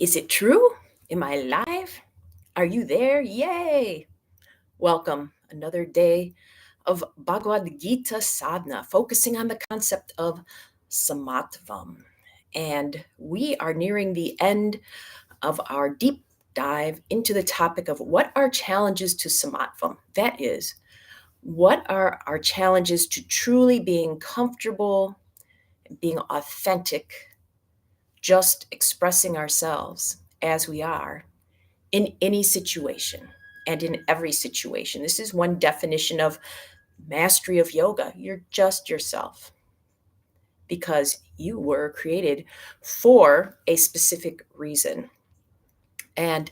Is it true? Am I live? Are you there? Yay! Welcome. Another day of Bhagavad Gita Sadhana, focusing on the concept of Samatvam. And we are nearing the end of our deep dive into the topic of what are challenges to Samatvam. That is, what are our challenges to truly being comfortable, being authentic, just expressing ourselves as we are in any situation and in every situation. This is one definition of mastery of yoga. You're just yourself because you were created for a specific reason. And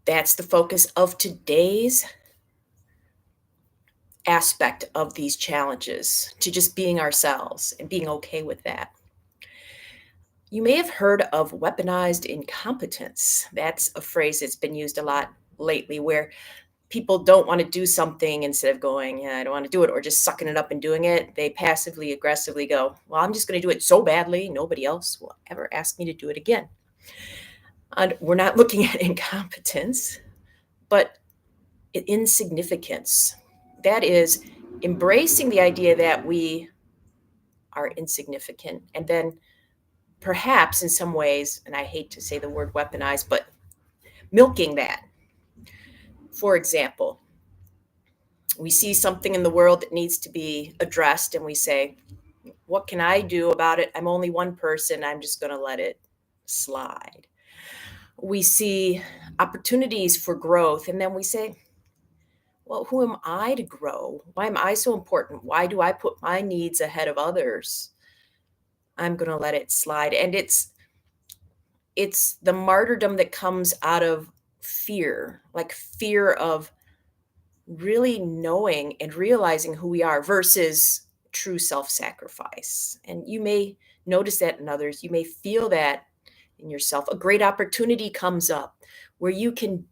that's the focus of today's aspect of these challenges, to just being ourselves and being okay with that. You may have heard of weaponized incompetence. That's a phrase that's been used a lot lately, where people don't want to do something. Instead of going, yeah, I don't want to do it, or just sucking it up and doing it, they passively aggressively go, well, I'm just going to do it so badly nobody else will ever ask me to do it again. And we're not looking at incompetence, but insignificance. That is embracing the idea that we are insignificant, and then perhaps in some ways, and I hate to say the word weaponized, but milking that. For example, we see something in the world that needs to be addressed, and we say, what can I do about it? I'm only one person. I'm just going to let it slide. We see opportunities for growth, and then we say, well, who am I to grow? Why am I so important? Why do I put my needs ahead of others? I'm going to let it slide. And it's the martyrdom that comes out of fear, like fear of really knowing and realizing who we are versus true self-sacrifice. And you may notice that in others. You may feel that in yourself. A great opportunity comes up where you can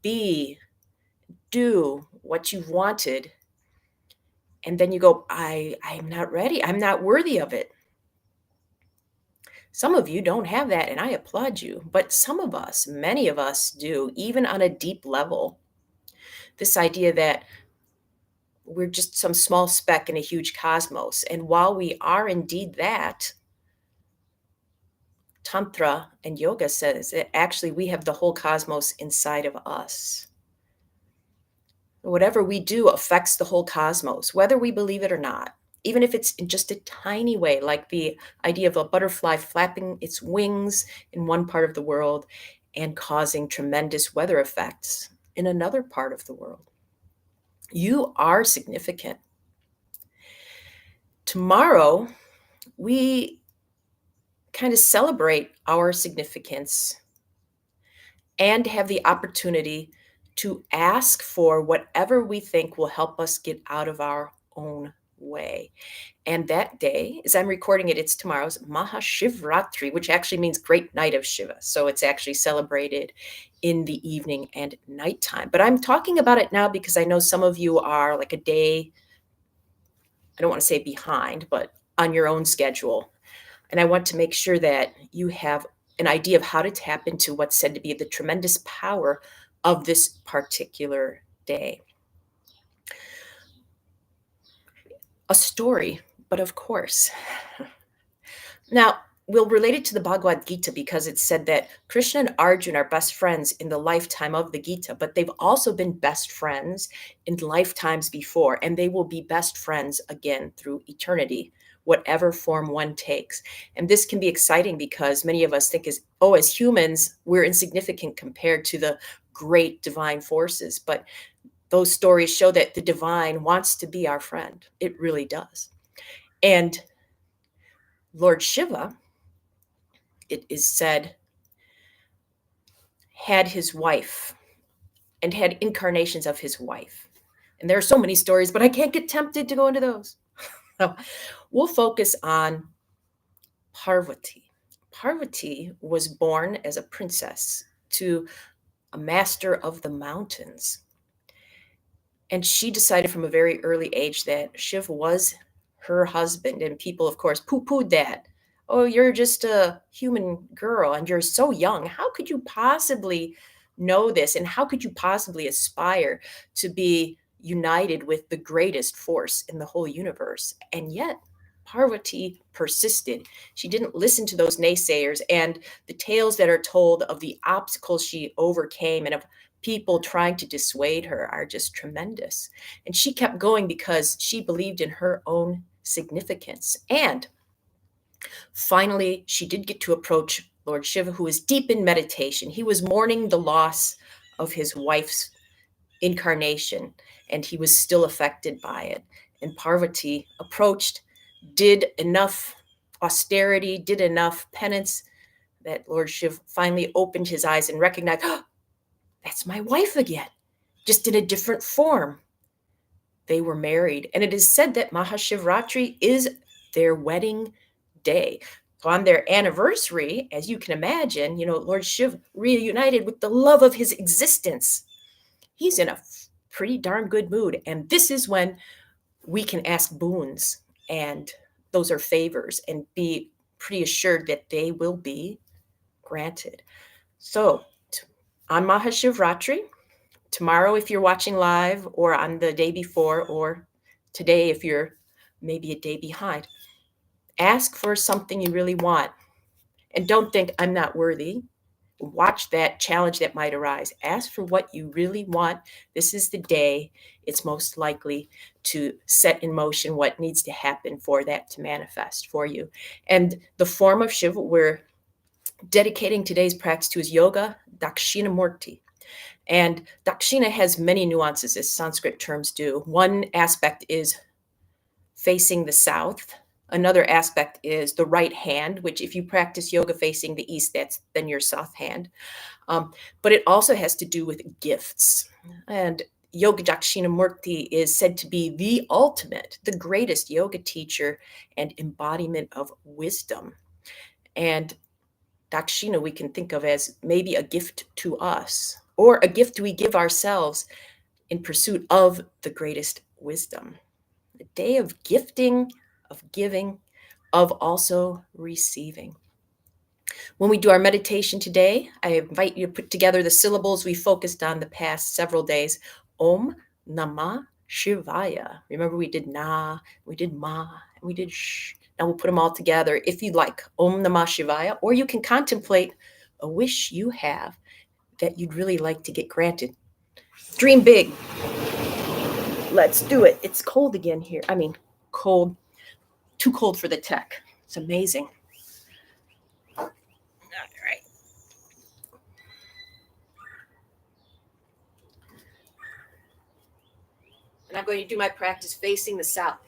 do what you've wanted. And then you go, I'm not ready. I'm not worthy of it. Some of you don't have that, and I applaud you. But some of us, many of us do, even on a deep level. This idea that we're just some small speck in a huge cosmos. And while we are indeed that, Tantra and yoga says that actually we have the whole cosmos inside of us. Whatever we do affects the whole cosmos, whether we believe it or not, even if it's in just a tiny way, like the idea of a butterfly flapping its wings in one part of the world and causing tremendous weather effects in another part of the world. You are significant. Tomorrow, we kind of celebrate our significance and have the opportunity to ask for whatever we think will help us get out of our own way. And that day, as I'm recording it, it's tomorrow's Mahashivratri, which actually means Great Night of Shiva. So it's actually celebrated in the evening and nighttime. But I'm talking about it now because I know some of you are like a day, I don't want to say behind, but on your own schedule. And I want to make sure that you have an idea of how to tap into what's said to be the tremendous power of this particular day. A story, but of course. Now, we'll relate it to the Bhagavad Gita because it's said that Krishna and Arjuna are best friends in the lifetime of the Gita, but they've also been best friends in lifetimes before, and they will be best friends again through eternity, whatever form one takes. And this can be exciting because many of us think as humans, we're insignificant compared to the great divine forces. But those stories show that the divine wants to be our friend. It really does. And Lord Shiva, it is said, had his wife and had incarnations of his wife. And there are so many stories, but I can't get tempted to go into those. So we'll focus on Parvati. Parvati was born as a princess to a master of the mountains. And she decided from a very early age that Shiv was her husband. And people, of course, poo-pooed that. Oh, you're just a human girl and you're so young. How could you possibly know this? And how could you possibly aspire to be united with the greatest force in the whole universe? And yet, Parvati persisted. She didn't listen to those naysayers and the tales that are told of the obstacles she overcame and of people trying to dissuade her are just tremendous. And she kept going because she believed in her own significance. And finally, she did get to approach Lord Shiva, who was deep in meditation. He was mourning the loss of his wife's incarnation, and he was still affected by it. And Parvati approached, did enough austerity, did enough penance that Lord Shiva finally opened his eyes and recognized, oh, that's my wife again, just in a different form. They were married, and it is said that Mahashivratri is their wedding day. So on their anniversary, as you can imagine, Lord Shiv reunited with the love of his existence. He's in a pretty darn good mood, and this is when we can ask boons, and those are favors, and be pretty assured that they will be granted. So on Mahashivratri, tomorrow if you're watching live, or on the day before, or today if you're maybe a day behind, ask for something you really want. And don't think I'm not worthy. Watch that challenge that might arise. Ask for what you really want. This is the day it's most likely to set in motion what needs to happen for that to manifest for you. And the form of Shiva we're dedicating today's practice to is yoga, Dakshina Murthy. And Dakshina has many nuances, as Sanskrit terms do. One aspect is facing the south. Another aspect is the right hand, which if you practice yoga facing the east, that's then your south hand. But it also has to do with gifts. And Yoga Dakshina Murthy is said to be the ultimate, the greatest yoga teacher and embodiment of wisdom. And Dakshina we can think of as maybe a gift to us, or a gift we give ourselves in pursuit of the greatest wisdom. A day of gifting, of giving, of also receiving. When we do our meditation today, I invite you to put together the syllables we focused on the past several days. Om Namah Shivaya. Remember, we did Na, we did Ma, and we did Sh. Now we'll put them all together if you like. Om Namah Shivaya, or you can contemplate a wish you have that you'd really like to get granted. Dream big. Let's do it. It's cold again here. I mean, cold. Too cold for the tech. It's amazing. All right. And I'm going to do my practice facing the south.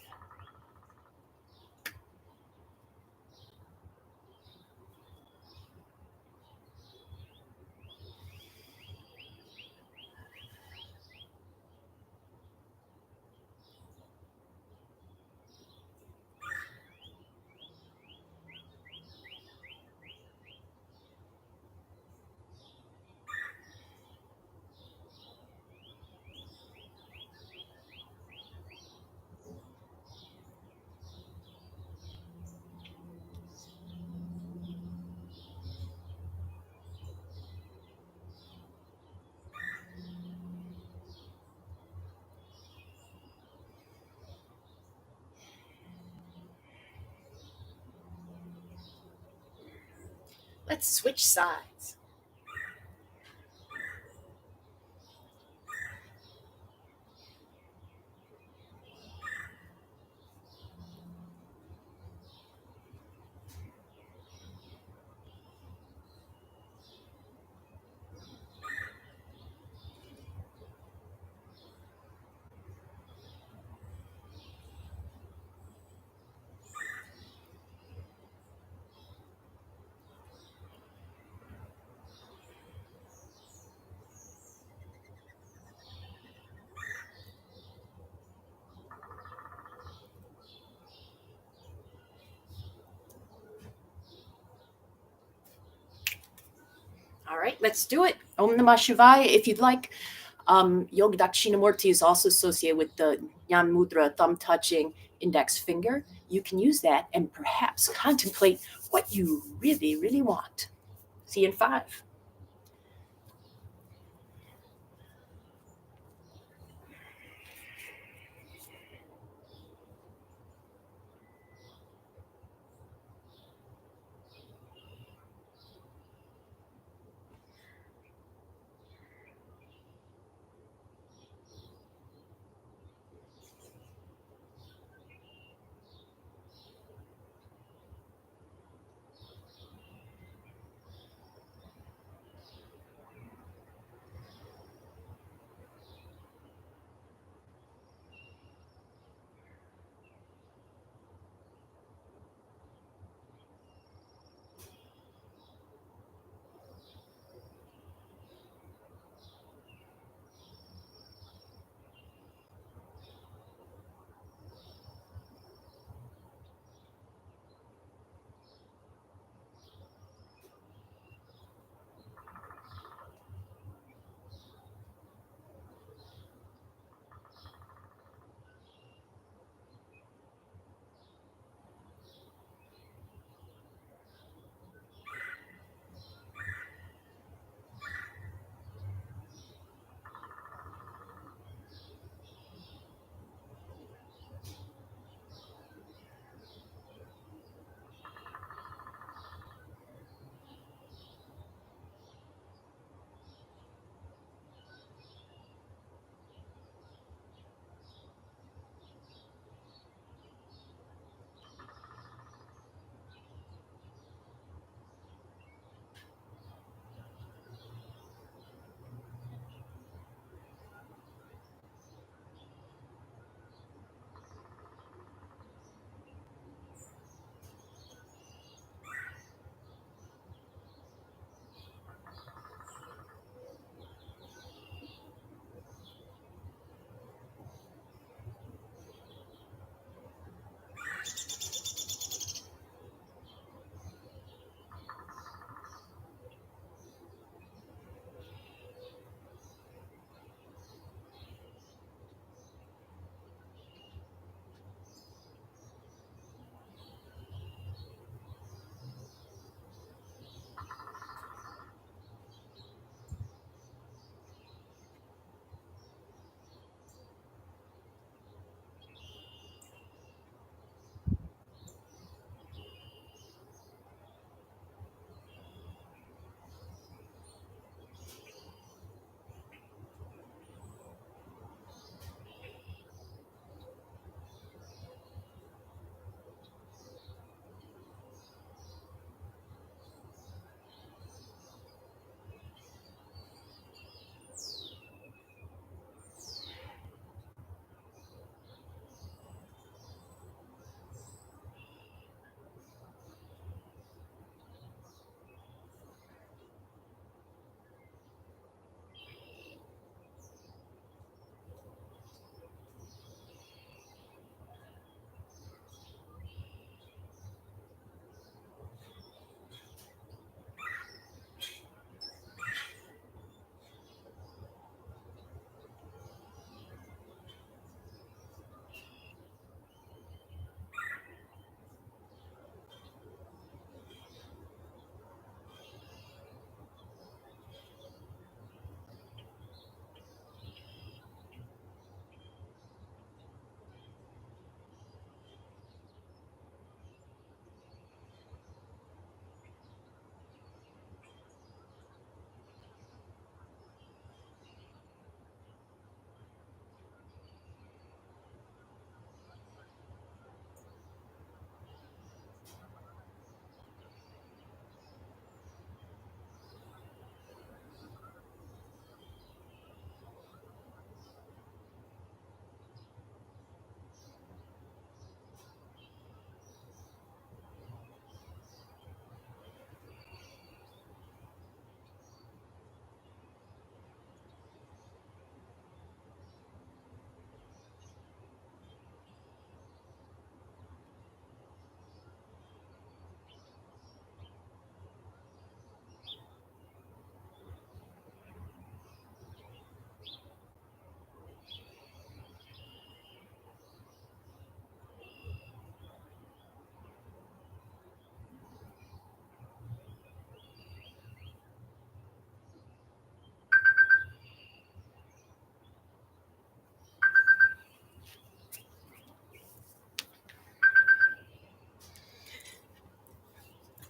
Let's switch sides. All right, let's do it. Om Namah Shivaya. If you'd like, Yoga Dakshina Murthy is also associated with the Jnana mudra, thumb touching, index finger. You can use that and perhaps contemplate what you really, really want. See you in 5.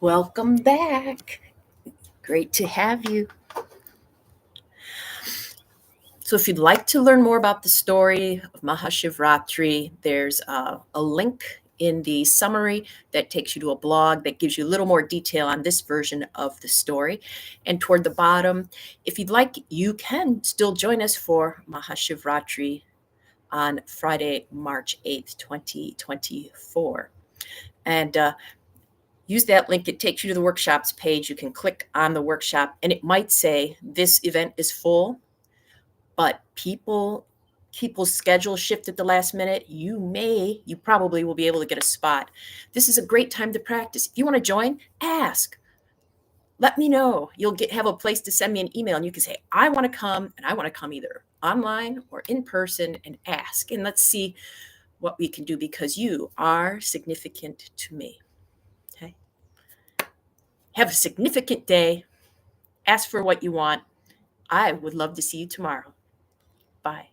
Welcome back. Great to have you. So if you'd like to learn more about the story of Mahashivratri, there's a link in the summary that takes you to a blog that gives you a little more detail on this version of the story. And toward the bottom, if you'd like, you can still join us for Mahashivratri on Friday, March 8th, 2024. And use that link. It takes you to the workshops page. You can click on the workshop, and it might say this event is full, but people's schedule shift at the last minute. You probably will be able to get a spot. This is a great time to practice. If you want to join, ask. Let me know. You'll have a place to send me an email, and you can say, I want to come, and I want to come either online or in person, and ask. And let's see what we can do, because you are significant to me. Okay. Have a significant day. Ask for what you want. I would love to see you tomorrow. Bye.